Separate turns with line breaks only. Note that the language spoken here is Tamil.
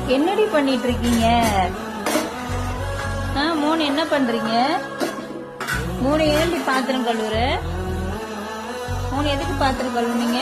என்னடி பண்ணிட்டு இருக்கீங்க? மூணு என்ன பண்றீங்க? மூணு ஏண்டி பாத்திரம் கழுவுற? மூணு எதுக்கு பாத்திரம் கழுவுனீங்க?